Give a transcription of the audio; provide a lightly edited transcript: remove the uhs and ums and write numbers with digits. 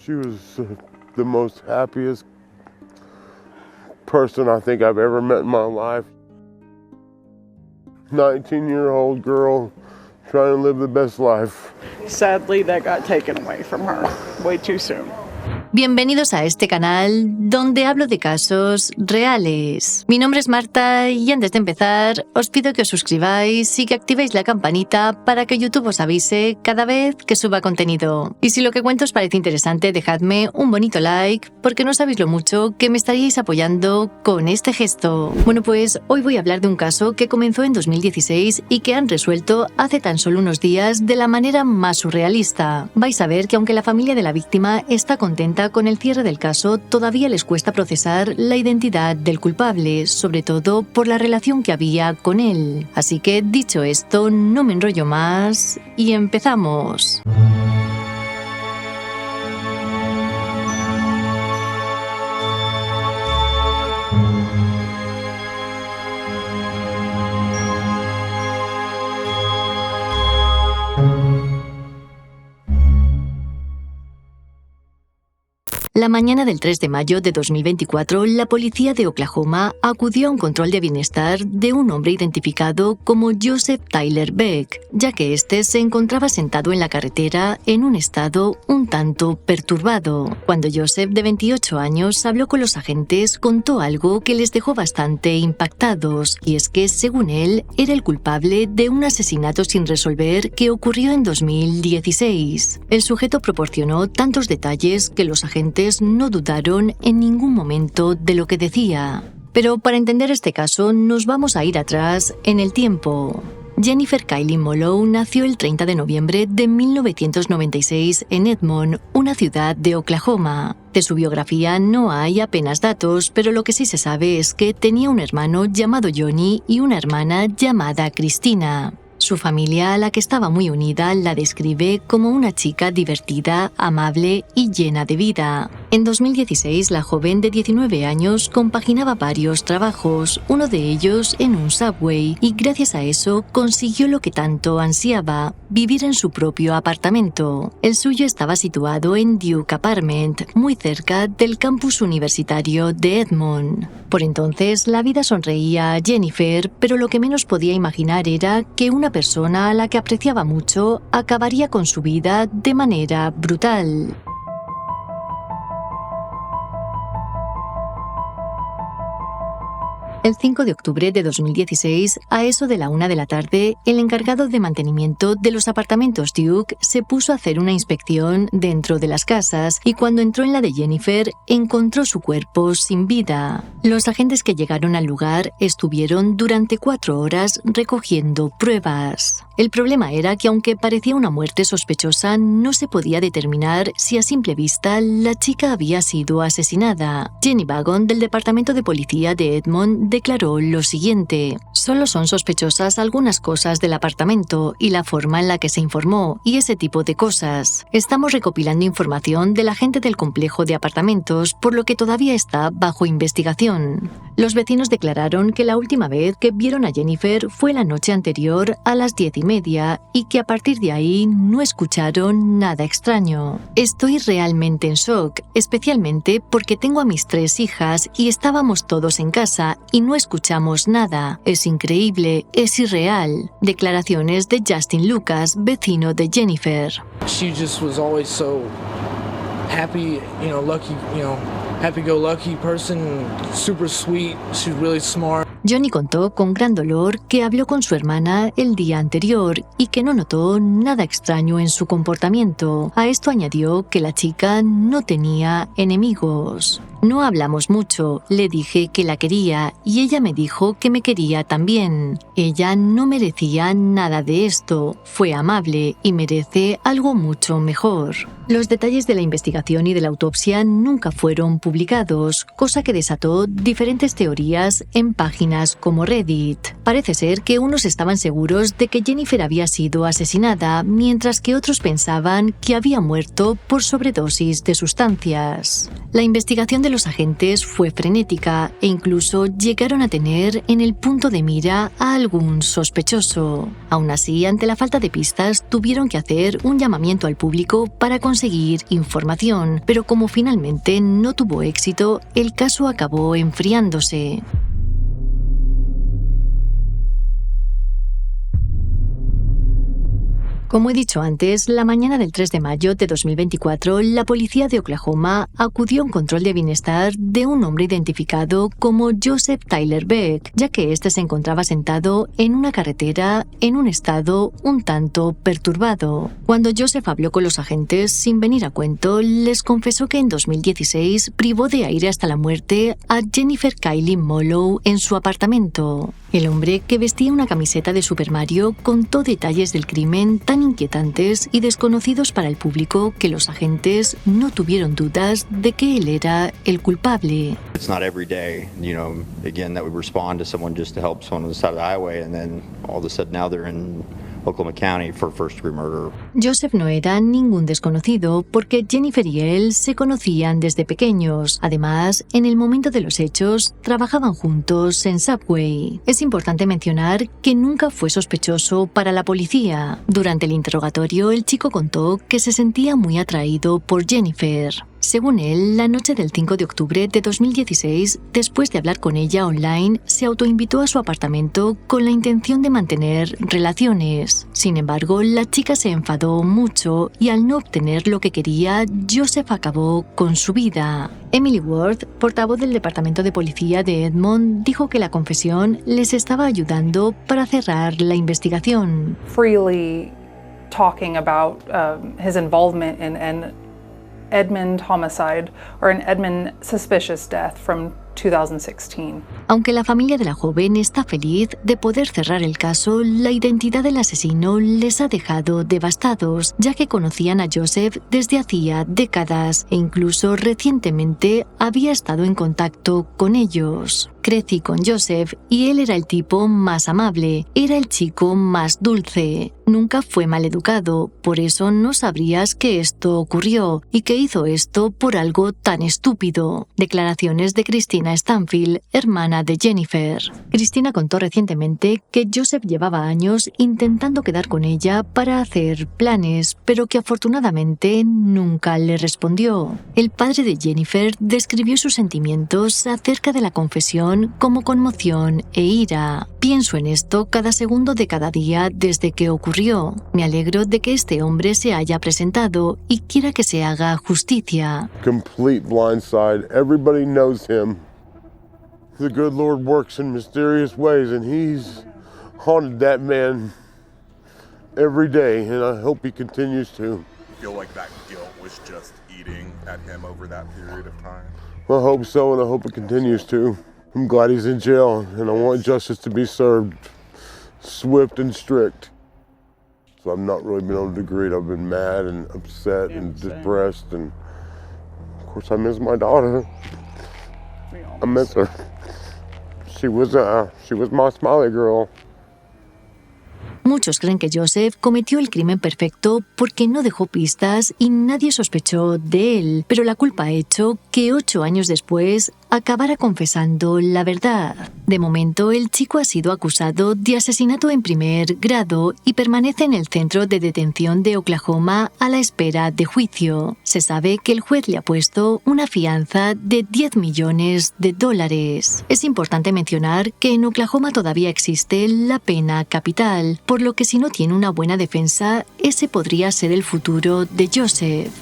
She was the most happiest person I think I've ever met in my life. 19-year-old girl trying to live the best life. Sadly, that got taken away from her way too soon. Bienvenidos a este canal donde hablo de casos reales. Mi nombre es Marta y antes de empezar os pido que os suscribáis y que activéis la campanita para que YouTube os avise cada vez que suba contenido. Y si lo que cuento os parece interesante, dejadme un bonito like porque no sabéis lo mucho que me estaríais apoyando con este gesto. Bueno, pues hoy voy a hablar de un caso que comenzó en 2016 y que han resuelto hace tan solo unos días de la manera más surrealista. Vais a ver que aunque la familia de la víctima está contenta con el cierre del caso, todavía les cuesta procesar la identidad del culpable, sobre todo por la relación que había con él. Así que, dicho esto, no me enrollo más y empezamos. La mañana del 3 de mayo de 2024, la policía de Oklahoma acudió a un control de bienestar de un hombre identificado como Joseph Tyler Beck, ya que este se encontraba sentado en la carretera en un estado un tanto perturbado. Cuando Joseph, de 28 años, habló con los agentes, contó algo que les dejó bastante impactados, y es que, según él, era el culpable de un asesinato sin resolver que ocurrió en 2016. El sujeto proporcionó tantos detalles que los agentes no dudaron en ningún momento de lo que decía. Pero para entender este caso nos vamos a ir atrás en el tiempo. Jennifer Kylie Molloy nació el 30 de noviembre de 1996 en Edmond, una ciudad de Oklahoma. De su biografía no hay apenas datos, pero lo que sí se sabe es que tenía un hermano llamado Johnny y una hermana llamada Christina. Su familia, a la que estaba muy unida, la describe como una chica divertida, amable y llena de vida. En 2016, la joven de 19 años compaginaba varios trabajos, uno de ellos en un Subway, y gracias a eso consiguió lo que tanto ansiaba, vivir en su propio apartamento. El suyo estaba situado en Duke Apartment, muy cerca del campus universitario de Edmond. Por entonces, la vida sonreía a Jennifer, pero lo que menos podía imaginar era que una persona a la que apreciaba mucho acabaría con su vida de manera brutal. El 5 de octubre de 2016, a eso de la 1 de la tarde, el encargado de mantenimiento de los apartamentos Duke se puso a hacer una inspección dentro de las casas y cuando entró en la de Jennifer, encontró su cuerpo sin vida. Los agentes que llegaron al lugar estuvieron durante 4 horas recogiendo pruebas. El problema era que aunque parecía una muerte sospechosa, no se podía determinar si a simple vista la chica había sido asesinada. Jenny Bagon, del Departamento de Policía de Edmond, declaró lo siguiente: solo son sospechosas algunas cosas del apartamento y la forma en la que se informó y ese tipo de cosas. Estamos recopilando información de la gente del complejo de apartamentos, por lo que todavía está bajo investigación. Los vecinos declararon que la última vez que vieron a Jennifer fue la noche anterior a las 10:30 y que a partir de ahí no escucharon nada extraño. Estoy realmente en shock, especialmente porque tengo a mis 3 hijas y estábamos todos en casa y no escuchamos nada. Es increíble, es irreal. Declaraciones de Justin Lucas, vecino de Jennifer. She just was always so happy, lucky, happy-go-lucky person, super sweet, she's really smart. Johnny contó con gran dolor que habló con su hermana el día anterior y que no notó nada extraño en su comportamiento. A esto añadió que la chica no tenía enemigos. No hablamos mucho, le dije que la quería y ella me dijo que me quería también. Ella no merecía nada de esto, fue amable y merece algo mucho mejor. Los detalles de la investigación y de la autopsia nunca fueron publicados, cosa que desató diferentes teorías en páginas como Reddit. Parece ser que unos estaban seguros de que Jennifer había sido asesinada, mientras que otros pensaban que había muerto por sobredosis de sustancias. La investigación de los agentes fue frenética e incluso llegaron a tener en el punto de mira a algún sospechoso. Aún así, ante la falta de pistas, tuvieron que hacer un llamamiento al público para conseguir información, pero como finalmente no tuvo éxito, el caso acabó enfriándose. Como he dicho antes, la mañana del 3 de mayo de 2024, la policía de Oklahoma acudió a un control de bienestar de un hombre identificado como Joseph Tyler Beck, ya que este se encontraba sentado en una carretera en un estado un tanto perturbado. Cuando Joseph habló con los agentes, sin venir a cuento, les confesó que en 2016 privó de aire hasta la muerte a Jennifer Kylie Molloy en su apartamento. El hombre, que vestía una camiseta de Super Mario, contó detalles del crimen tan inquietantes y desconocidos para el público que los agentes no tuvieron dudas de que él era el culpable. It's not every day, again, that we respond to someone just to help someone on the side of the highway, and then all of a sudden now they're in Oklahoma County for first-degree murder. Joseph no era ningún desconocido porque Jennifer y él se conocían desde pequeños. Además, en el momento de los hechos, trabajaban juntos en Subway. Es importante mencionar que nunca fue sospechoso para la policía. Durante el interrogatorio, el chico contó que se sentía muy atraído por Jennifer. Según él, la noche del 5 de octubre de 2016, después de hablar con ella online, se autoinvitó a su apartamento con la intención de mantener relaciones. Sin embargo, la chica se enfadó mucho y al no obtener lo que quería, Joseph acabó con su vida. Emily Ward, portavoz del Departamento de Policía de Edmond, dijo que la confesión les estaba ayudando para cerrar la investigación. Freely talking about his involvement in an Edmond homicide or an Edmond suspicious death from 2016. Aunque la familia de la joven está feliz de poder cerrar el caso, la identidad del asesino les ha dejado devastados, ya que conocían a Joseph desde hacía décadas e incluso recientemente había estado en contacto con ellos. Crecí con Joseph y él era el tipo más amable, era el chico más dulce. Nunca fue maleducado, por eso no sabrías que esto ocurrió y que hizo esto por algo tan estúpido. Declaraciones de Christina Stanfield, hermana de Jennifer. Christina contó recientemente que Joseph llevaba años intentando quedar con ella para hacer planes, pero que afortunadamente nunca le respondió. El padre de Jennifer describió sus sentimientos acerca de la confesión como conmoción e ira. Pienso en esto cada segundo de cada día desde que ocurrió. Me alegro de que este hombre se haya presentado y quiera que se haga justicia. Complete blindside. Everybody knows him. The good Lord works in mysterious ways, and he's haunted that man every day, and I hope he continues to. Feel like that guilt was just eating at him over that period of time? I hope so, and I hope it continues to. I'm glad he's in jail, and I want justice to be served swift and strict. So I've not really been able to agree. I've been mad and upset and depressed, and of course I miss my daughter. I miss her. She was my smiley girl. Muchos creen que Joseph cometió el crimen perfecto porque no dejó pistas y nadie sospechó de él, pero la culpa ha hecho que 8 años después acabara confesando la verdad. De momento, el chico ha sido acusado de asesinato en primer grado y permanece en el centro de detención de Oklahoma a la espera de juicio. Se sabe que el juez le ha puesto una fianza de $10 millones. Es importante mencionar que en Oklahoma todavía existe la pena capital, por lo que si no tiene una buena defensa, ese podría ser el futuro de Joseph.